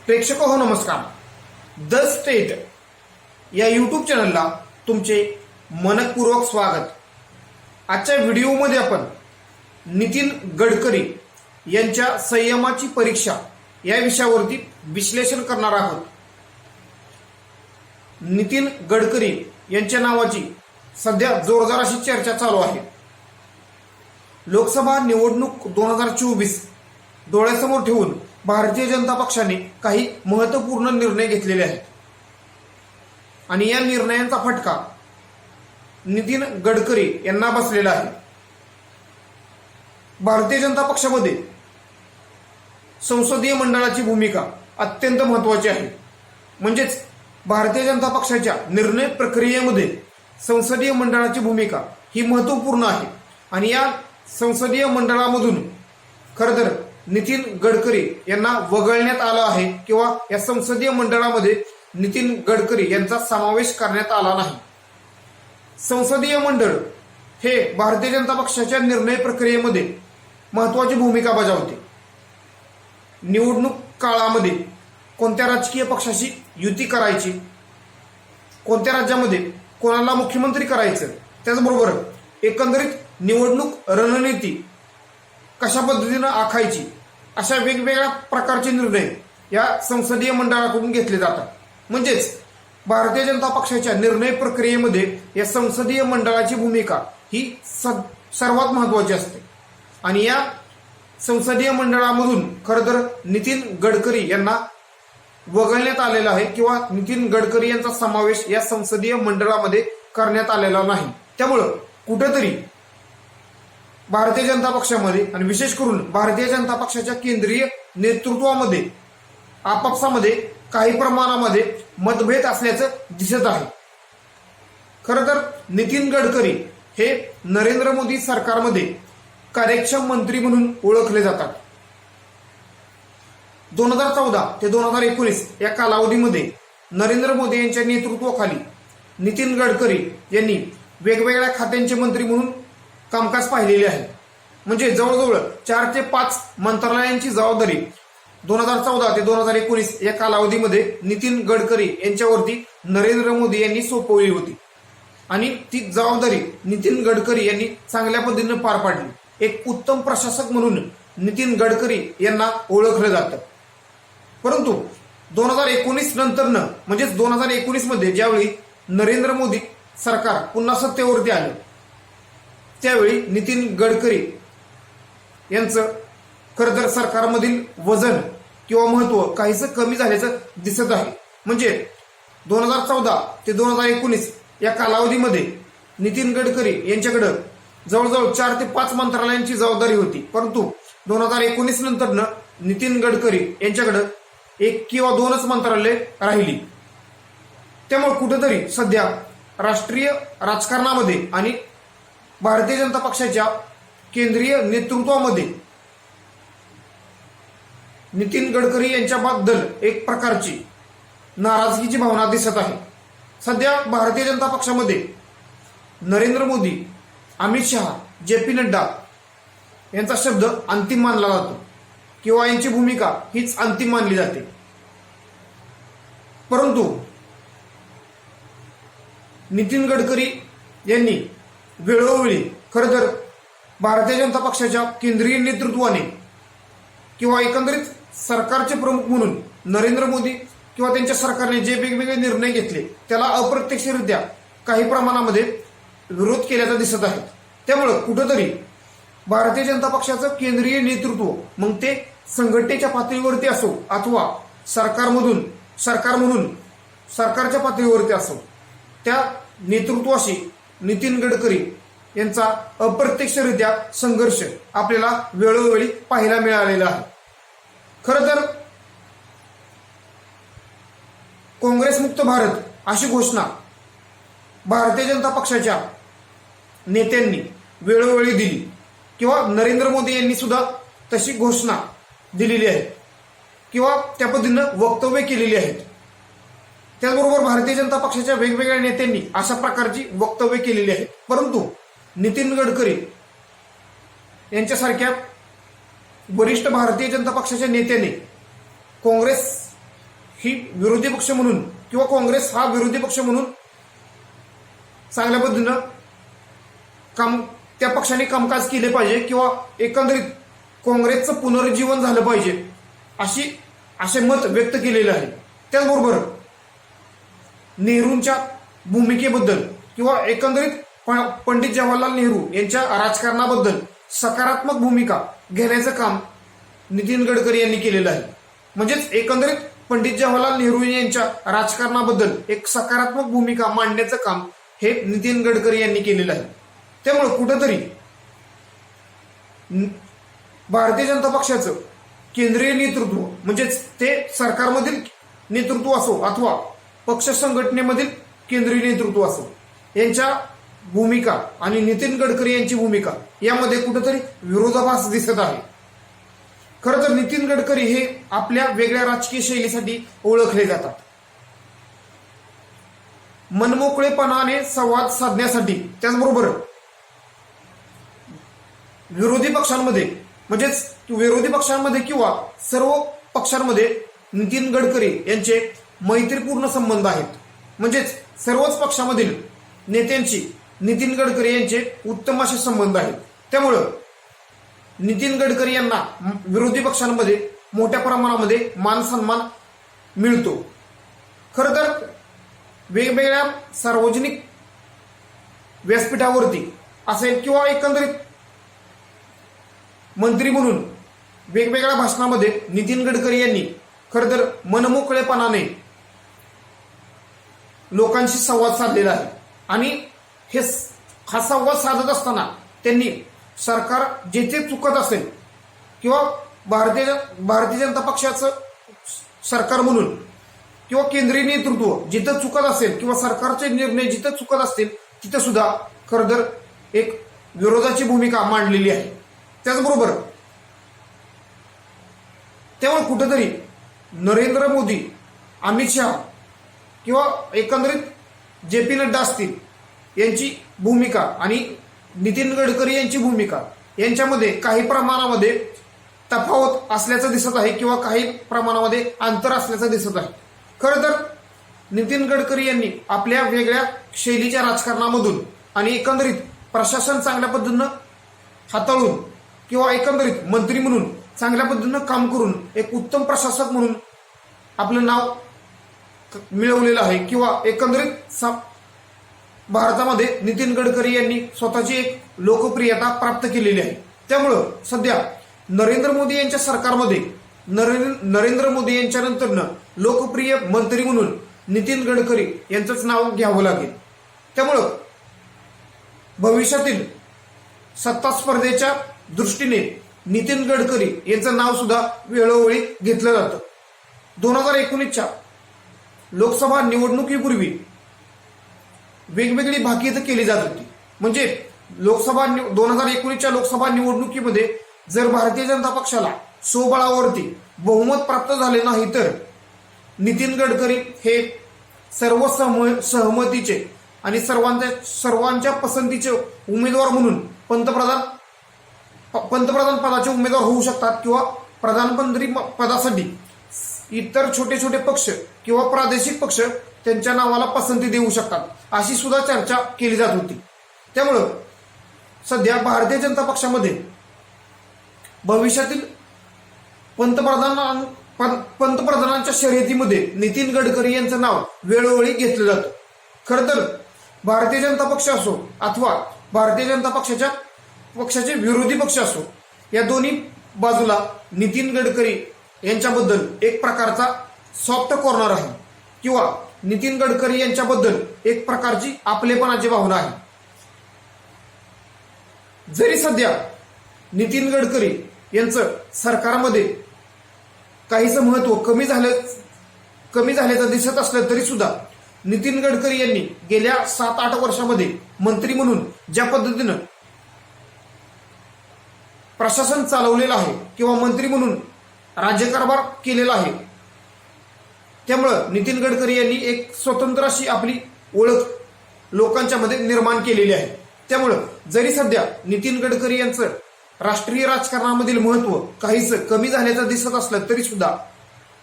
प्रेक्षक हो नमस्कार. द स्टेट या यूट्यूब चॅनलला तुमचे मनपूर्वक स्वागत. आजच्या व्हिडिओमध्ये आपण नितीन गडकरी यांच्या संयमाची परीक्षा या विषयावरती विश्लेषण करणार आहोत. नितीन गडकरी यांच्या नावाची सध्या जोरदार अशी चर्चा चालू आहे. लोकसभा निवडणूक 2024 डोळ्यासमोर ठेवून भारतीय जनता पक्षाने काही महत्त्वपूर्ण निर्णय घेतलेले आहेत आणि या निर्णयांचा फटका नितीन गडकरी यांना बसलेला आहे. भारतीय जनता पक्षामध्ये संसदीय मंडळाची भूमिका अत्यंत महत्त्वाची आहे. म्हणजेच भारतीय जनता पक्षाच्या निर्णय प्रक्रियेमध्ये संसदीय मंडळाची भूमिका ही महत्त्वपूर्ण आहे आणि या संसदीय मंडळामधून खरं तर नितीन गडकरी यांना वगळण्यात आलं आहे किंवा या संसदीय मंडळामध्ये नितीन गडकरी यांचा समावेश करण्यात आला नाही. संसदीय मंडळ हे भारतीय जनता पक्षाच्या निर्णय प्रक्रियेमध्ये महत्त्वाची भूमिका बजावते. निवडणूक काळामध्ये कोणत्या राजकीय पक्षाशी युती करायची, कोणत्या राज्यामध्ये कोणाला मुख्यमंत्री करायचं, त्याचबरोबर एकंदरीत निवडणूक रणनीती कशा पद्धतीनं आखायची, अशा वेगवेगळ्या प्रकारचे निर्णय या संसदीय मंडळाकडून घेतले जातात. म्हणजेच भारतीय जनता पक्षाच्या निर्णय प्रक्रियेमध्ये या संसदीय मंडळाची भूमिका ही सर्वात महत्त्वाची असते आणि या संसदीय मंडळामधून खरं तर नितीन गडकरी यांना वगळण्यात आलेला आहे किंवा नितीन गडकरी यांचा समावेश या संसदीय मंडळामध्ये करण्यात आलेला नाही. त्यामुळं कुठेतरी भारतीय जनता पक्षामध्ये आणि विशेष करून भारतीय जनता पक्षाच्या केंद्रीय नेतृत्वामध्ये आपापसामध्ये काही प्रमाणामध्ये मतभेद असल्याचं दिसत आहे. खरं तर नितीन गडकरी हे नरेंद्र मोदी सरकारमध्ये कार्यक्षम मंत्री म्हणून ओळखले जातात. 2014 ते 2019 या कालावधीमध्ये नरेंद्र मोदी यांच्या नेतृत्वाखाली नितीन गडकरी यांनी वेगवेगळ्या खात्यांचे मंत्री म्हणून कामकाज पाहिलेले आहे. म्हणजे जवळजवळ 4 ते 5 मंत्रालयांची जबाबदारी 2014 ते 2019 या कालावधीमध्ये नितीन गडकरी यांच्यावरती नरेंद्र मोदी यांनी सोपवली होती आणि ती जबाबदारी नितीन गडकरी यांनी चांगल्या पद्धतीने पार पाडली. एक उत्तम प्रशासक म्हणून नितीन गडकरी यांना ओळखलं जातं. परंतु 2019 नंतरनं म्हणजेच 2019 मध्ये ज्यावेळी नरेंद्र मोदी सरकार पुन्हा सत्तेवरती आलं त्यावेळी नितीन गडकरी यांचं खरं तर सरकारमधील वजन किंवा महत्व काहीसं कमी झाल्याचं दिसत आहे. म्हणजे 2014 ते 2019 या कालावधीमध्ये नितीन गडकरी यांच्याकडं जवळजवळ 4 ते 5 मंत्रालयांची जबाबदारी होती. परंतु 2019 नंतरनं नितीन गडकरी यांच्याकडं 1 किंवा 2च मंत्रालय राहिली. त्यामुळे कुठेतरी सध्या राष्ट्रीय राजकारणामध्ये आणि भारतीय जनता पक्षाच्या केंद्रीय नेतृत्वामध्ये नितीन गडकरी यांच्याबद्दल एक प्रकारची नाराजगीची भावना दिसत आहे. सध्या भारतीय जनता पक्षामध्ये नरेंद्र मोदी, अमित शहा, JP नड्डा यांचा शब्द अंतिम मानला जातो किंवा यांची भूमिका हीच अंतिम मानली जाते. परंतु नितीन गडकरी यांनी वेळोवेळी खरं तर भारतीय जनता पक्षाच्या केंद्रीय नेतृत्वाने किंवा एकंदरीत सरकारचे प्रमुख म्हणून नरेंद्र मोदी किंवा त्यांच्या सरकारने जे वेगवेगळे निर्णय घेतले त्याला अप्रत्यक्षरित्या काही प्रमाणामध्ये विरोध केल्याचं दिसत आहे. त्यामुळं कुठंतरी भारतीय जनता पक्षाचं केंद्रीय नेतृत्व मग ते संघटनेच्या पातळीवरती असो अथवा सरकार म्हणून सरकारच्या पातळीवरती असो त्या नेतृत्वाशी नितीन गडकरी यांचा अप्रत्यक्षरित्या संघर्ष आपल्याला वेळोवेळी पाहायला मिळालेला आहे. खरं तर काँग्रेसमुक्त भारत अशी घोषणा भारतीय जनता पक्षाच्या नेत्यांनी वेळोवेळी दिली किंवा नरेंद्र मोदी यांनी सुद्धा तशी घोषणा दिलेली आहे किंवा त्या पद्धतीनं वक्तव्य केलेली आहेत. त्याचबरोबर भारतीय जनता पक्षाच्या वेगवेगळ्या नेत्यांनी अशा प्रकारची वक्तव्य केलेली आहेत. परंतु नितीन गडकरी यांच्यासारख्या वरिष्ठ भारतीय जनता पक्षाच्या नेत्याने काँग्रेस ही विरोधी पक्ष म्हणून किंवा काँग्रेस हा विरोधी पक्ष म्हणून चांगल्या पद्धतीनं त्या पक्षाने कामकाज केले पाहिजे किंवा एकंदरीत काँग्रेसचं पुनरुज्जीवन झालं पाहिजे असे मत व्यक्त केलेले आहे. त्याचबरोबर नेहरूंच्या भूमिकेबद्दल किंवा एकंदरीत पंडित जवाहरलाल नेहरू यांच्या राजकारणाबद्दल सकारात्मक भूमिका घेण्याचं काम नितीन गडकरी यांनी केलेलं आहे. म्हणजेच एकंदरीत पंडित जवाहरलाल नेहरू यांच्या राजकारणाबद्दल एक सकारात्मक भूमिका मांडण्याचं काम हे नितीन गडकरी यांनी केलेलं आहे. त्यामुळे कुठंतरी भारतीय जनता पक्षाचं केंद्रीय नेतृत्व म्हणजेच ते सरकारमधील नेतृत्व असो अथवा पक्ष संघटनेमधील केंद्रीय नेतृत्व असो यांच्या भूमिका आणि नितीन गडकरी यांची भूमिका यामध्ये कुठेतरी विरोधाभास दिसत आहे. खरं तर नितीन गडकरी हे आपल्या वेगळ्या राजकीय शैलीसाठी ओळखले जातात. मनमोकळेपणाने संवाद साधण्यासाठी त्याचबरोबर विरोधी पक्षांमध्ये म्हणजेच विरोधी पक्षांमध्ये किंवा सर्व पक्षांमध्ये नितीन गडकरी यांचे मैत्रीपूर्ण संबंध आहेत. म्हणजेच सर्वच पक्षामधील नेत्यांशी नितीन गडकरी यांचे उत्तम असे संबंध आहेत. त्यामुळं नितीन गडकरी यांना विरोधी पक्षांमध्ये मोठ्या प्रमाणामध्ये मान सन्मान मिळतो. खरं तर वेगवेगळ्या सार्वजनिक व्यासपीठावरती असेल किंवा एकंदरीत मंत्री म्हणून वेगवेगळ्या भाषणामध्ये नितीन गडकरी यांनी खरं तर मनमोकळेपणाने लोकांशी संवाद साधलेला आहे. आणि हा संवाद साधत असताना त्यांनी सरकार जिथे चुकत असेल किंवा भारतीय जनता पक्षाचं सरकार म्हणून किंवा केंद्रीय नेतृत्व जिथं चुकत असेल किंवा सरकारचे निर्णय जिथं चुकत असतील तिथं सुद्धा खरं तर एक विरोधाची भूमिका मांडलेली आहे. त्याचबरोबर त्यामुळे कुठेतरी नरेंद्र मोदी, अमित शहा किंवा एकंदरीत जे.पी. नड्डा असतील यांची भूमिका आणि नितीन गडकरी यांची भूमिका यांच्यामध्ये काही प्रमाणामध्ये तफावत असल्याचं दिसत आहे किंवा काही प्रमाणामध्ये अंतर असल्याचं दिसत आहे. खरं तर नितीन गडकरी यांनी आपल्या वेगळ्या शैलीच्या राजकारणामधून आणि एकंदरीत प्रशासन चांगल्या पद्धतीनं हाताळून किंवा एकंदरीत मंत्री म्हणून चांगल्या पद्धतीनं काम करून एक उत्तम प्रशासक म्हणून आपलं नाव मिळवलेलं आहे किंवा एकंदरीत भारतामध्ये नितीन गडकरी यांनी स्वतःची एक लोकप्रियता प्राप्त केलेली आहे. त्यामुळं सध्या नरेंद्र मोदी यांच्या सरकारमध्ये नरेंद्र मोदी यांच्या नंतरनं लोकप्रिय मंत्री म्हणून नितीन गडकरी यांचंच नाव घ्यावं लागेल. त्यामुळं भविष्यातील सत्ता स्पर्धेच्या दृष्टीने नितीन गडकरी यांचं नाव सुद्धा वेळोवेळी घेतलं जातं. 2019च्या लोकसभा निवडणुकीपूर्वी वेगवेगळी भाकीतं केली जात होती. म्हणजे 2019च्या लोकसभा निवडणुकीमध्ये जर भारतीय जनता पक्षाला स्वबळावरती बहुमत प्राप्त झाले नाही तर नितीन गडकरी हे सर्व सहमतीचे आणि सर्वांच्या पसंतीचे उमेदवार म्हणून पंतप्रधान पदाचे उमेदवार होऊ शकतात किंवा प्रधानमंत्री पदासाठी इतर छोटे छोटे पक्ष किंवा प्रादेशिक पक्ष त्यांच्या नावाला पसंती देऊ शकतात अशी सुद्धा चर्चा केली जात होती. त्यामुळं सध्या भारतीय जनता पक्षामध्ये भविष्यातील पंतप्रधानांच्या शर्यतीमध्ये नितीन गडकरी यांचं नाव वेळोवेळी घेतलं जातं. खरं तर भारतीय जनता पक्ष असो अथवा भारतीय जनता पक्षाचे विरोधी पक्ष असो या दोन्ही बाजूला नितीन गडकरी यांच्याबद्दल एक प्रकारचा सॉफ्ट कॉर्नर आहे किंवा नितीन गडकरी यांच्याबद्दल एक प्रकारची आपलेपणाची भावना आहे. जरी सध्या नितीन गडकरी यांचं सरकारमध्ये काहीचं महत्व कमी झाल्याचं दिसत असलं तरी सुद्धा नितीन गडकरी यांनी गेल्या 7-8 वर्षामध्ये मंत्री म्हणून ज्या पद्धतीनं प्रशासन चालवलेलं आहे किंवा मंत्री म्हणून राज्यकारभार केलेला आहे त्यामुळं नितीन गडकरी यांनी एक स्वतंत्र अशी आपली ओळख लोकांच्या मध्ये निर्माण केलेली आहे. त्यामुळं जरी सध्या नितीन गडकरी यांचं राष्ट्रीय राजकारणामधील महत्व काहीच कमी झाल्याचं दिसत असलं तरी सुद्धा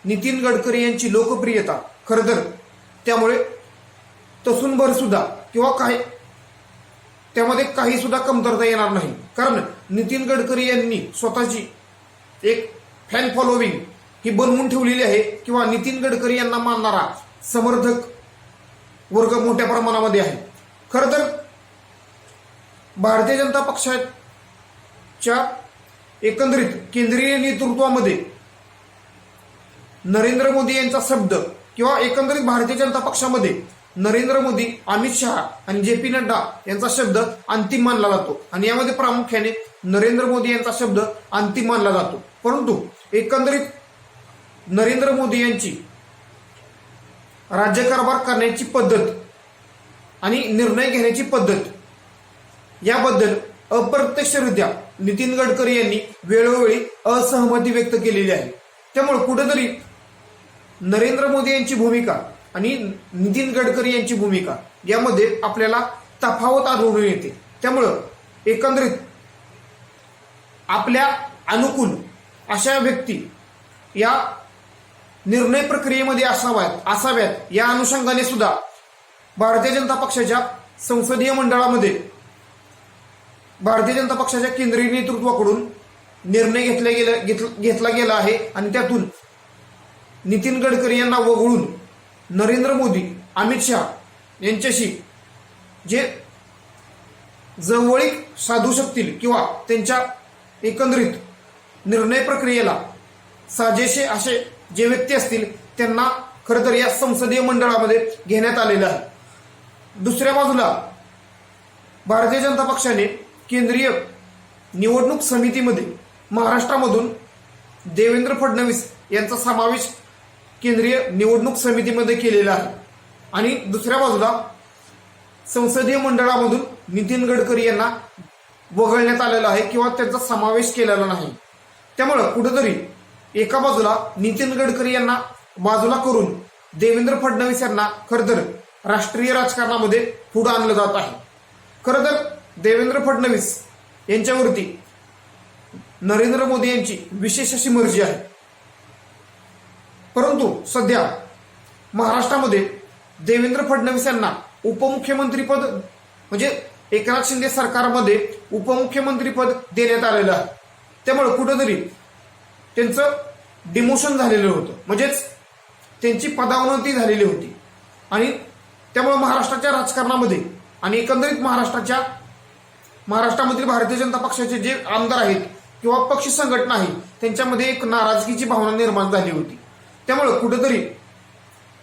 नितीन गडकरी यांची लोकप्रियता खरं तर त्यामुळे तसूनभर सुद्धा किंवा काही त्यामध्ये काही सुद्धा कमतरता येणार नाही, कारण नितीन गडकरी यांनी स्वतःची एक फॅन फॉलोविंग ही बनवून ठेवलेली आहे किंवा नितीन गडकरी यांना मानणारा समर्थक वर्ग मोठ्या प्रमाणामध्ये आहे. खरं तर भारतीय जनता पक्षाच्या एकंदरीत केंद्रीय नेतृत्वामध्ये नरेंद्र मोदी यांचा शब्द किंवा एकंदरीत भारतीय जनता पक्षामध्ये नरेंद्र मोदी, अमित शहा आणि जे पी नड्डा यांचा शब्द अंतिम मानला जातो आणि यामध्ये प्रामुख्याने नरेंद्र मोदी यांचा शब्द अंतिम मानला जातो. परंतु एकंदरीत नरेंद्र मोदी यांची राज्यकारभार करण्याची पद्धत आणि निर्णय घेण्याची पद्धत याबद्दल अप्रत्यक्षरित्या नितीन गडकरी यांनी वेळोवेळी असहमती व्यक्त केलेली आहे. त्यामुळे कुठेतरी नरेंद्र मोदी यांची भूमिका आणि नितीन गडकरी यांची भूमिका यामध्ये आपल्याला तफावत आढळून येते. त्यामुळं एकंदरीत आपल्या अनुकूल अशा व्यक्ती या निर्णय प्रक्रियेमध्ये असाव्यात या अनुषंगाने सुद्धा भारतीय जनता पक्षाच्या संसदीय मंडळामध्ये भारतीय जनता पक्षाच्या केंद्रीय नेतृत्वाकडून निर्णय घेतला गेला आहे आणि त्यातून नितीन गडकरी यांना वगळून नरेंद्र मोदी, अमित शहा यांच्याशी जे जवळीक साधू शकतील किंवा त्यांच्या एकंदरीत निर्णय प्रक्रियेला साजेसे असे जे व्यक्ती असतील त्यांना खरं तर या संसदीय मंडळामध्ये घेण्यात आलेलं आहे. दुसऱ्या बाजूला भारतीय जनता पक्षाने केंद्रीय निवडणूक समितीमध्ये महाराष्ट्रामधून देवेंद्र फडणवीस यांचा समावेश केंद्रीय निवडणूक समितीमध्ये केलेला आहे आणि दुसऱ्या बाजूला संसदीय मंडळामधून नितीन गडकरी यांना वगळण्यात आलेला आहे किंवा त्यांचा समावेश केलेला नाही. त्यामुळं कुठेतरी एका बाजूला नितीन गडकरी यांना बाजूला करून देवेंद्र फडणवीस यांना खरं तर राष्ट्रीय राजकारणामध्ये पुढे आणलं जात आहे. खरं तर देवेंद्र फडणवीस यांच्यावरती नरेंद्र मोदी यांची विशेष अशी मर्जी आहे. परंतु सध्या महाराष्ट्रामध्ये देवेंद्र फडणवीस यांना उपमुख्यमंत्रीपद म्हणजे एकनाथ शिंदे सरकारमध्ये उपमुख्यमंत्रीपद देण्यात आलेलं आहे. त्यामुळे कुठेतरी त्यांचं डिमोशन झालेलं होतं, म्हणजेच त्यांची पदावनती झालेली होती आणि त्यामुळे महाराष्ट्राच्या राजकारणामध्ये आणि एकंदरीत महाराष्ट्रामधील भारतीय जनता पक्षाचे जे आमदार आहेत किंवा पक्ष संघटना आहे त्यांच्यामध्ये एक नाराजगीची भावना निर्माण झाली होती. त्यामुळे कुठेतरी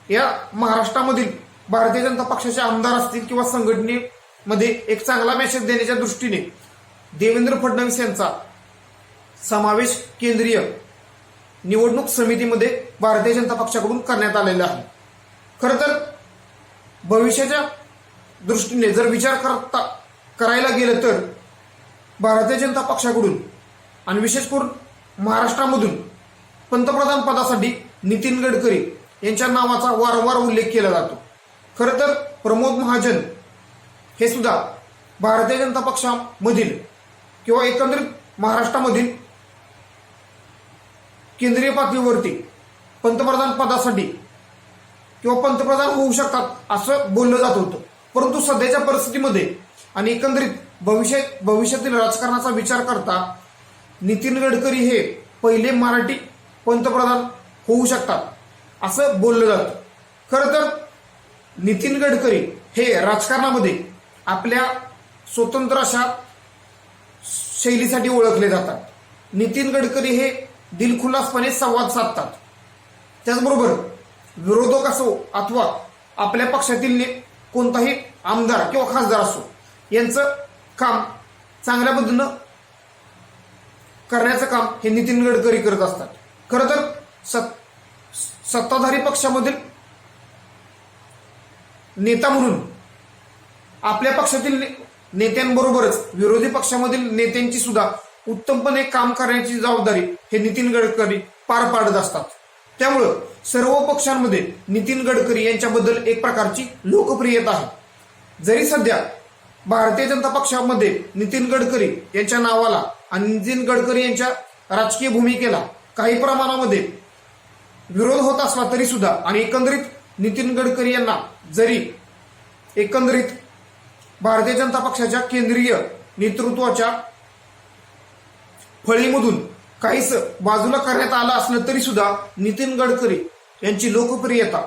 या महाराष्ट्रामधील भारतीय जनता पक्षाचे आमदार असतील किंवा संघटनेमध्ये एक चांगला मेसेज देण्याच्या दृष्टीने देवेंद्र फडणवीस यांचा समावेश केंद्रीय निवडणूक समितीमध्ये भारतीय जनता पक्षाकडून करण्यात आलेला आहे. खरं तर भविष्याच्या दृष्टीने जर विचार करायला गेलं तर भारतीय जनता पक्षाकडून आणि विशेष करून महाराष्ट्रामधून पंतप्रधान पदासाठी नितीन गडकरी यांच्या नावाचा वारंवार उल्लेख केला जातो. खरं तर प्रमोद महाजन हे सुद्धा भारतीय जनता पक्षामधील किंवा एकंदरीत महाराष्ट्रामधील केंद्रीय पातळीवरती पंतप्रधान पदासाठी किंवा पंतप्रधान होऊ शकतात असं बोललं जात होतं. परंतु सध्याच्या परिस्थितीमध्ये आणि एकंदरीत भविष्यातील राजकारणाचा विचार करता नितीन गडकरी हे पहिले मराठी पंतप्रधान होऊ शकतात असं बोललं जातं. खरं तर नितीन गडकरी हे राजकारणामध्ये आपल्या स्वतंत्र अशा शैलीसाठी ओळखले जातात. नितीन गडकरी हे दिलखुलासपणे संवाद साधतात. त्याचबरोबर विरोधक असो अथवा आपल्या पक्षातील कोणताही आमदार किंवा खासदार असो यांचं काम चांगल्या पद्धतीनं करण्याचं काम हे नितीन गडकरी करत असतात. खरं तर सत्ताधारी पक्षामधील नेता म्हणून आपल्या पक्षातील नेत्यांबरोबरच विरोधी पक्षामधील नेत्यांची सुद्धा उत्तमपणे काम करण्याची जबाबदारी हे नितीन गडकरी पार पाडत असतात. त्यामुळं सर्व पक्षांमध्ये नितीन गडकरी यांच्याबद्दल एक प्रकारची लोकप्रियता आहे. जरी सध्या भारतीय जनता पक्षामध्ये नितीन गडकरी यांच्या नावाला आणि नितीन गडकरी यांच्या राजकीय भूमिकेला काही प्रमाणामध्ये विरोध होत असला तरी सुद्धा आणि एकंदरीत नितीन गडकरी यांना जरी एकंदरीत भारतीय जनता पक्षाच्या केंद्रीय नेतृत्वाच्या फळीमधून काहीच बाजूला करण्यात आलं असलं तरी सुद्धा नितीन गडकरी यांची लोकप्रियता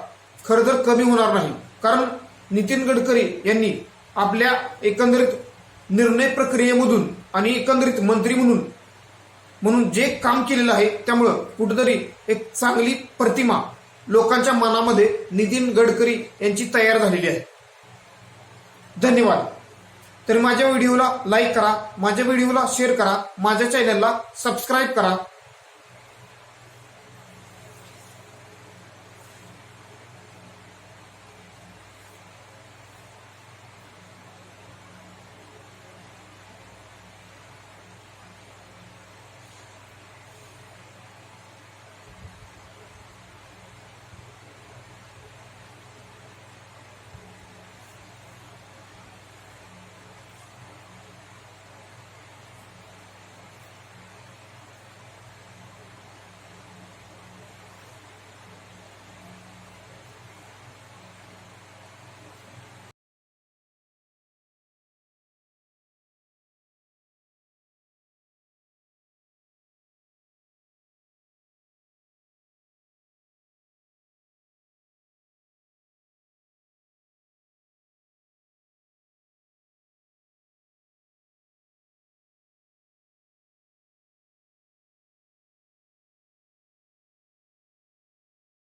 खरं तर कमी होणार नाही. कारण नितीन गडकरी यांनी आपल्या एकंदरीत निर्णय प्रक्रियेमधून आणि एकंदरीत मंत्री म्हणून जे काम केलेलं आहे त्यामुळं कुठेतरी एक चांगली प्रतिमा लोकांच्या मनामध्ये नितीन गडकरी यांची तयार झालेली आहे. धन्यवाद. तर माझ्या व्हिडिओला लाईक करा, माझ्या व्हिडिओला शेअर करा, माझ्या चॅनलला सबस्क्राईब करा.